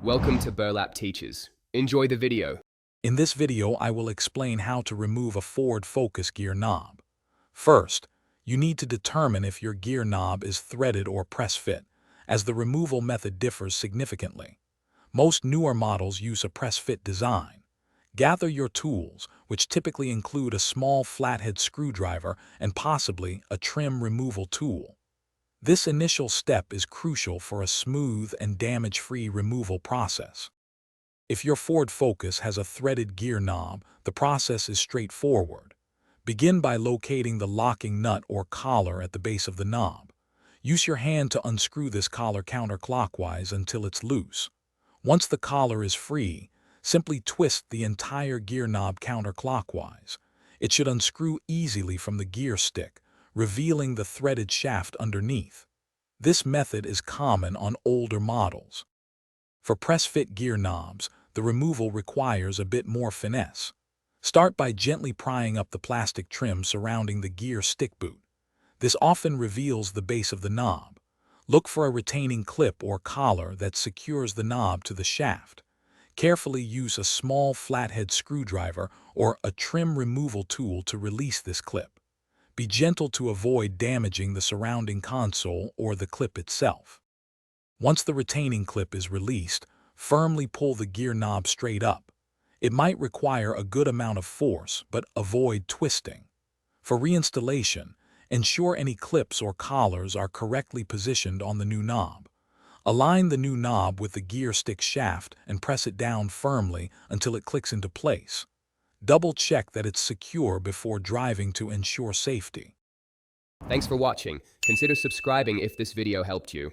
Welcome to Burlap Teachers. Enjoy the video. In this video, I will explain how to remove a forward focus gear knob. First, you need to determine if your gear knob is threaded or press fit, as the removal method differs significantly. Most newer models use a press fit design. Gather your tools, which typically include a small flathead screwdriver and possibly a trim removal tool. This initial step is crucial for a smooth and damage-free removal process. If your forward focus has a threaded gear knob, the process is straightforward. Begin by locating the locking nut or collar at the base of the knob. Use your hand to unscrew this collar counterclockwise until it's loose. Once the collar is free, simply twist the entire gear knob counterclockwise. It should unscrew easily from the gear stick, revealing the threaded shaft underneath. This method is common on older models. For press-fit gear knobs, the removal requires a bit more finesse. Start by gently prying up the plastic trim surrounding the gear stick boot. This often reveals the base of the knob. Look for a retaining clip or collar that secures the knob to the shaft. Carefully use a small flathead screwdriver or a trim removal tool to release this clip. Be gentle to avoid damaging the surrounding console or the clip itself. Once the retaining clip is released, firmly pull the gear knob straight up. It might require a good amount of force, but avoid twisting. For reinstallation, ensure any clips or collars are correctly positioned on the new knob. Align the new knob with the gear stick shaft and press it down firmly until it clicks into place. Double-check that it's secure before driving to ensure safety. Thanks for watching. Consider subscribing if this video helped you.